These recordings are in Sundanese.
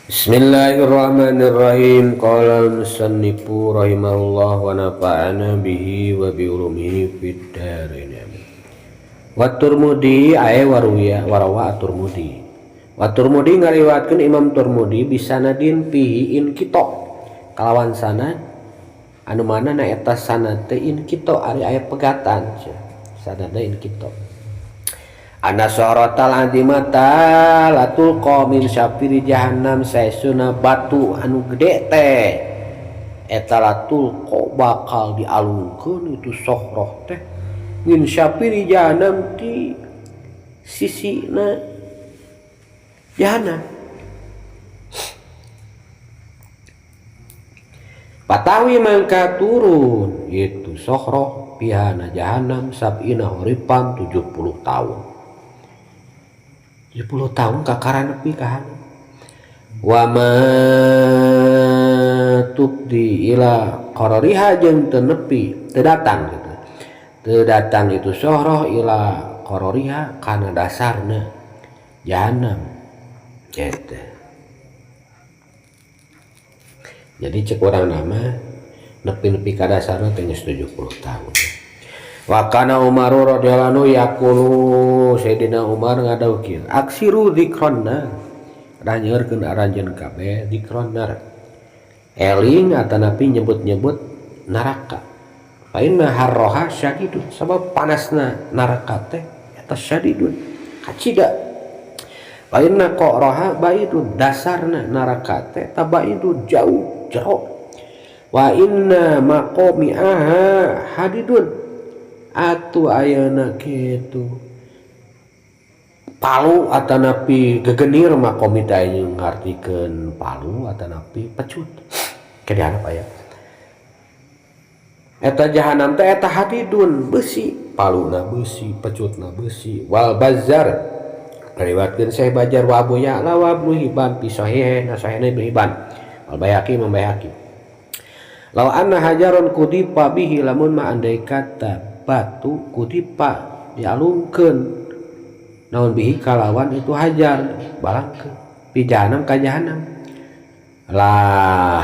Bismillahirrahmanirrahim. Qala al-musannifu rahimahullah wa nafa'ana bihi wa bi ulumihi fid dharain. Wa Turmudi ae waruya warawa at-Turmudi. Wa Turmudi ngariwatkeun Imam Turmudi bisanadin fihi in kita. Kalawan sanad anu mana na eta sanad teh in kita ari aya pegatan. Sanadna in kita. Ana sorotal azimata latul qamin syafiri jahannam saesuna batu anu gede teh eta latul qa bakal dialungkeun itu sohroh teh min syafiri jahannam ti sisina jahannam. Patawi mangka turun itu sohroh pihana jahannam sab'ina horipan 70 tahun. 70 tahun kakara nepi ka wa ma tubdi ila qarariha jeung teu nepi teu datang gitu. Teu datang itu sohroh ila qarariha kana dasarna jahannam eta. Jadi cek urang nama nepi-nepi ka dasarna teh geus 70 tahun. Wa kana Umar radhiyallahu anhu yaqulu Sayyidina Umar ngadawkeun aksiru dzikronna ranyeurkeun aranjeun kabeh dzikronna eling atanapi nyebut-nyebut neraka fa inna harroha syadidun sabab panasna neraka teh eta syadidun kacida fa inna qaraha baidun dasarna neraka teh tabaidun jauh jero wa inna maqami'aha hadidun atu ayeuna kitu palu atanapi gegenir makomita yang ngartikeun palu atanapi pecut kedean apa ya eta jahanam teh eta hadidun besi paluna besi pecutna besi wal bazar riwayatkeun Syekh Bajar wa Abu Ya'la wa Ibnu Hibban fi sahihna Ibnu Hibban wal Baihaqi membayaki law anna hajarun kudipa bihi lamun ma andai kata batu kudipa dialungkeun naon bihi kalawan itu hajar balangkeun pi jahanam ka jahanam la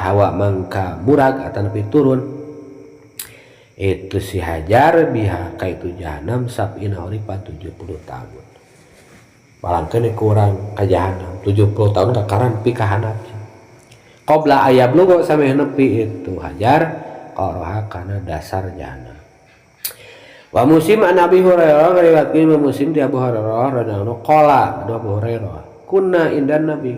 hawa mangka murag atanapi turun itu si hajar biha ka itu jahanam sab'ina uripa 70 tahun balangkeun kurang ka jahanam 70 tahun kakaran pi ka hanap qabla ayablugo sampai nepi itu hajar qaraha kana dasar jahanam. Wa Muslim an Abi Hurairah riwayatkeun Muslim di Abu Hurairah radhiyallahu qala Abu Hurairah kunna indan Nabi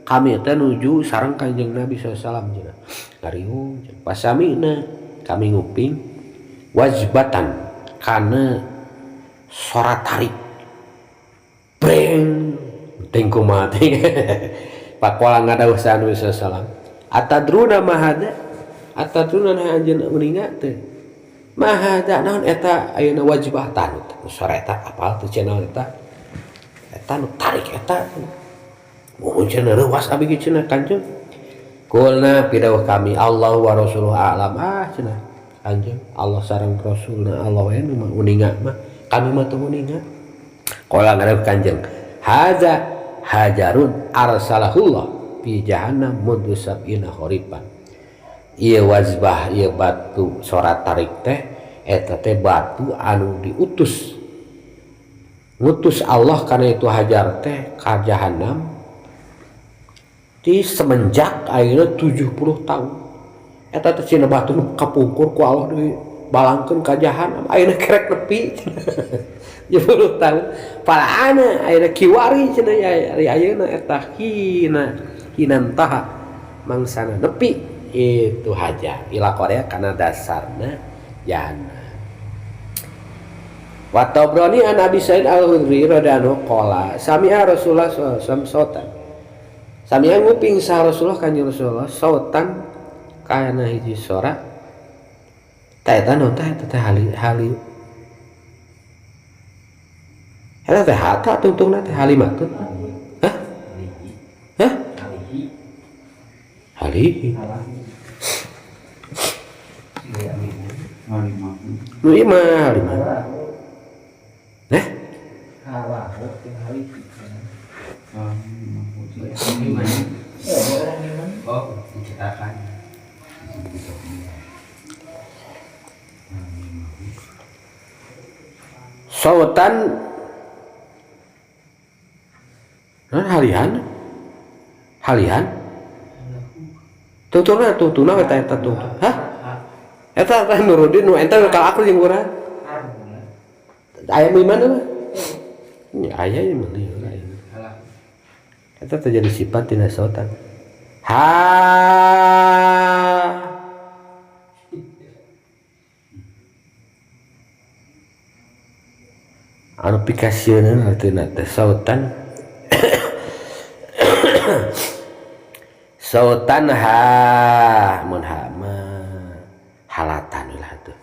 kami teh nuju sareng Kanjeng Nabi sallallahu alaihi wasallam cenah ngariung pasamina kami nguping wajbatan kana sorat tarik breng tengku mati pakola ngadawuh sa Nabi sallallahu alaihi wasallam atadruna mahada atadruna anjeun uninga teh mahada naon eta ayeuna wajibatan sore eta apal teh cenah eta nu tarik eta mun cenah reuas abi ge cenah Kanjeng kulna pidawuh kami Allah wa rasuluhu a'lam cenah Kanjeng Allah sareng rasulna Allah we nu uninga mah kami mah teu uninga qala ngadawuh Kanjeng hadza hajarun arsalahullah fi jahannam mundu sab'ina khoripan ieu wazbah ieu batu sorat tarik teh eta teh batu anu diutus ngutus Allah kana itu hajar teh ka jahannam di semenjak ayeuna 70 tahun eta teh cenah batu nu kapungkur ku Allah dibalangkeun ka jahannam ayeuna kerek nepi 70 tahun palaana ayeuna kiwari cenah ari ayeuna eta hinan taha mangsana nepi itu hajar ila Korea kana dasarna jahannam. Wa Tabrani an Abi Sa'id Al-Khudri radhiyallahu qala sami'a Rasulullah sallallahu alaihi wasallam sautan sami'a nguping sa Rasulullah kanjeng Rasulullah sautan kana hiji sorak ta eta naon teh eta teh hali eta teh hata tungtungna teh halimatun hah hah halihi nu ieu mah halimah halahu tinggal itu oh diciptakan sautan halian tutuna eta tutuna hah eta Nuruddin nu eta kalau aku jeung urang aya di mana mah nya aya di mana eta terjadi sifat tina sautan anu pikasieun artina teh sautan sautan mun halatan lah tuh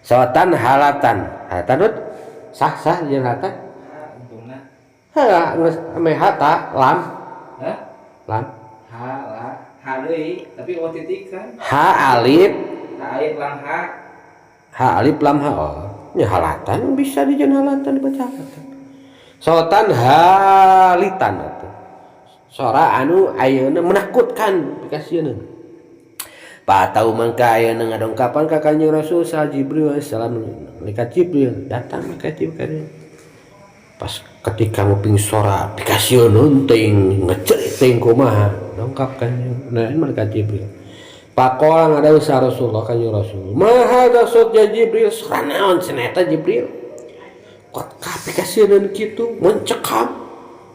sautan halatan sah jeung halatan untungna geus ame hata lam ha deui tapi oh titik kan ha alif lam ha oh nya halatan bisa dijeun halatan dibaca halatan sautan halitan atuh sora anu ayeuna menakutkan pikasieun patau mangka ayeuna ngadongkapan ka Kanjeng Rasul sa Jibril salam malaikat Jibril datang ka Jibril pas ketika nguping sora pikasieun teuing ngecerit teuing kumaha dongkapkan malaikat Jibril pakola ngadawu sa Rasulullah Kanjeng Rasul mahada sot Jibril sora naon cenah eta Jibril kok kapikasieun kitu mencekam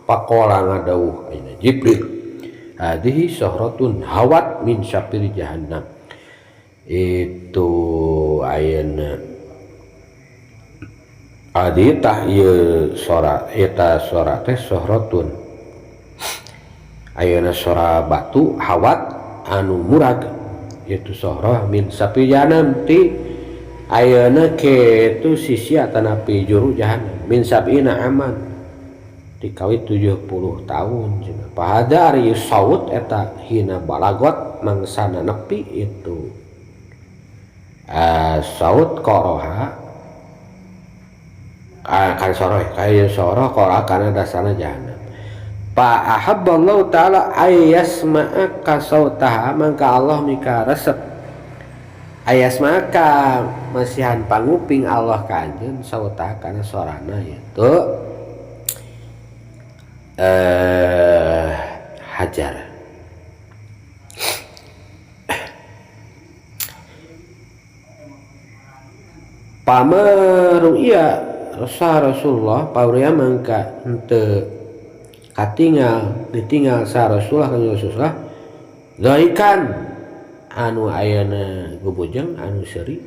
pakola ngadawu ayeuna Jibril hadhihi syahratun hawat min syafir jahannam itu ayeuna adi tah ieu sora eta sora teh syahratun ayeuna sora batu hawat anu murag itu syahra min syafir jahannam ti ayeuna kitu sisi atanapi juru jahannam min sab'ina aman dikawit 70 tahun cenah pahada ari saut eta hina balagot mangsana nepi itu saut qoroha kan soroh kaya soroh qoroha kana dasana jahannam pa ahabballahu taala ayyasma'a ka sautaha mangka Allah mika resep ayyasma'a masihan panguping Allah ka anjeun sautaha kana sorana yaitu hajar pamaru iya Rasulullah pauria mangka henteu ditinggal sa Rasulullah kan Rasulullah zaikan anu ayeuna gubujeng anu seuri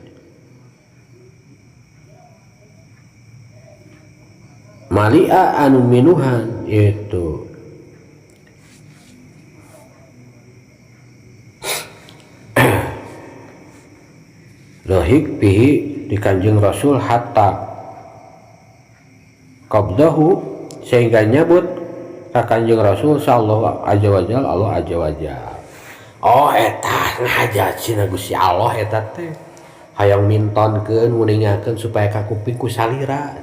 malia anu minuhan itu lohik bihi di Kanjeng Rasul hatta qabdahu sehingga nyebut ka Kanjeng Rasul sallallahu alaihi wasallam Allah azza wajalla oh eta ngajak cenah Gusti Allah eta teh hayang mintonkeun nguningakeun supaya ka kuping ku salira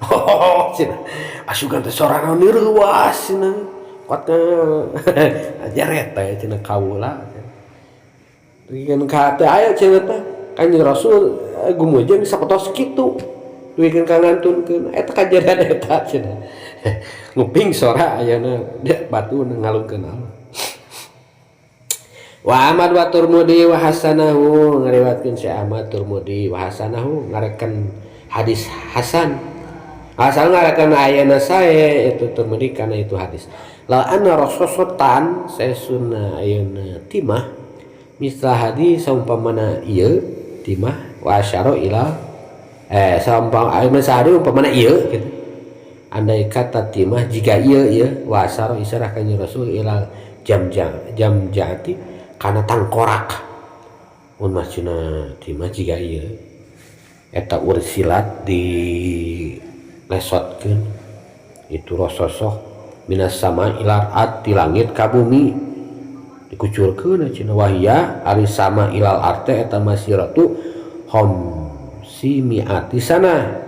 oh cenah asugan teh sorangan nireuwas cenah kuatna ajaret teh cenah kaula dikeun ka teh aya cenah teh Kanjeng Rasul gumujeng sapotos kitu duikeun ka ngantunkeun eta kajadian eta cenah nguping sora ayeuna batu ngalungkeun Allah wa Ahmad wa Turmudi wa hasanahu ngariwayatkeun si Ahmad Turmudi wa hasanahu ngarekeun hadis hasan asal ngarekeun ayeuna sae itu Turmudi kana itu hadis la anna rasulullah saesunna ayeuna timah misal hadis saumpamana ieu timah wa asyara ila saumpama ayeuna sahari umpamana ieu gitu andai kata timah jika ieu wa asyara isarah ka Rasul ila jam jati kana tangkorak mun macuna timah jika ieu eta ursilat di lesotkeun itu rososoh minas sama ilar at ti langit ka bumi dikucurkeun cenah wahya ari sama ilal arte eta masiratu hom si miati sana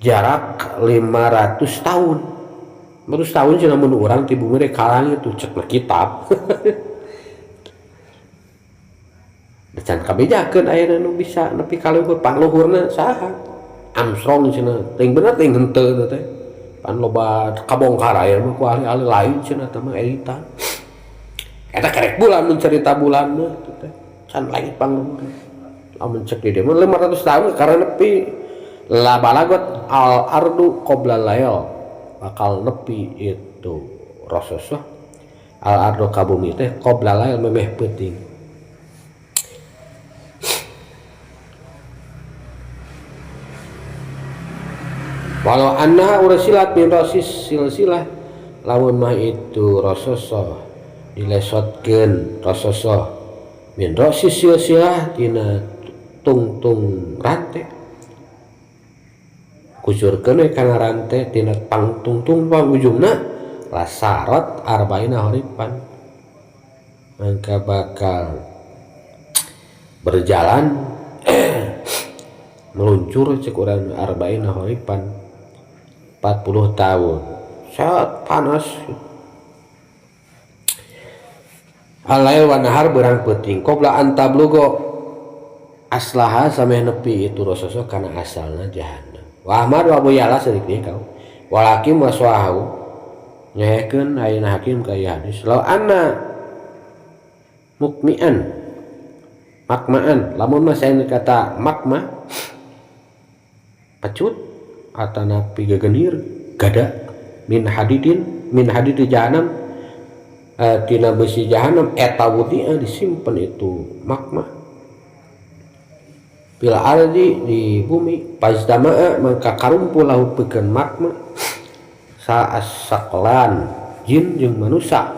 jarak 500 tahun. 500 tahun cenah mun urang ti bumi rek kalang itu cek na kitab. Can kabejakeun aya nu bisa nepi ka luhur pangluhurna saha? Armstrong cenah teuing bener teuing henteu teh. Pan loba kabongkar aya mah ku ahli-ahli lain cenah teh mah editan. Eta karek bulan mun cerita bulan mah teh. Can langit pangluhur. Lamun cek di dieu mah 500 tahun karena nepi la balagot al ardu qabla layal bakal nepi itu Rasulullah al ardu ka bumi teh qabla layal memeh peuting. Walau annaha ursilat min rasis silsilah lamun mah itu Rasulullah dilesotkeun Rasulullah min rasis silsilah tina tungtung rantai kucurkeun kana rantai tina pangtungtung pang ujungna lasarat arba'ina haripan mangka bakal berjalan meluncur cek urang arba'ina haripan 40 tahun sangat panas alail wa nahar berang peuting qabla an tablugo aslaha sameh nepi itu Rasulullah kana asalna jahannam wa Ahmad wa Abu Ya'la sadik deui kau walakim waswahu nyahekeun ayeuna hakim ka hadis law anna mukmian makmaan lamun mah saeun kata makma pecut atana pigegenir gada min hadid jahannam tina besi jahannam eta wudi'a disimpen itu makma bila ardi di bumi pazdama'a mangka karumpul lahu pikeun makma sa'as saqlan jin jeung manusia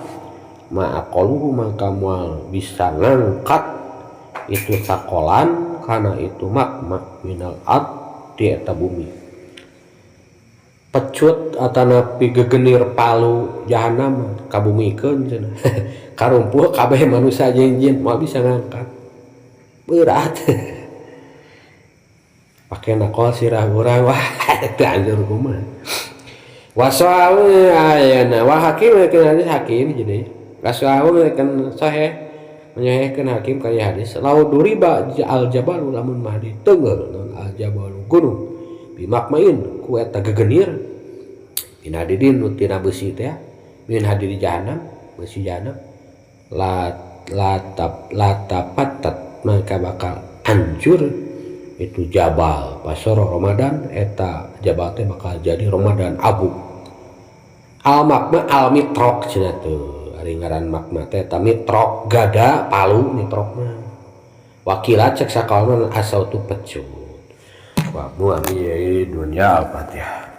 ma'aqaluhu mangka moal bisa ngangkat itu sakolan kana itu makma minal ard di eta bumi pecut atana pigegenir palu jahanam kabumikeun cenah karumpul kabeh manusia jeung jin moal bisa ngangkat berat pake nakol sirah urang wah teu anjur kumaha wasau ayana wa hakim keun hadis hakim jadi wasau kan sahih menyahekeun hakim kaya hadis law duriba al jabal lamun mah diteungeur non al jabal gunung bimakmain ku eta gegenir min hadidin tina besi teh min hadid jahannam besi jahannam latapatat maka bakal hancur itu jabal pasoro Ramadan eta jabal teh bakal jadi Ramadan abu al makma al mitrok cenah teu ari ngaran makma teh eta mitrok gada palu mitrok mah wakilat cek sakalna asau tu pecut wa mu'min dunya al-fatihah.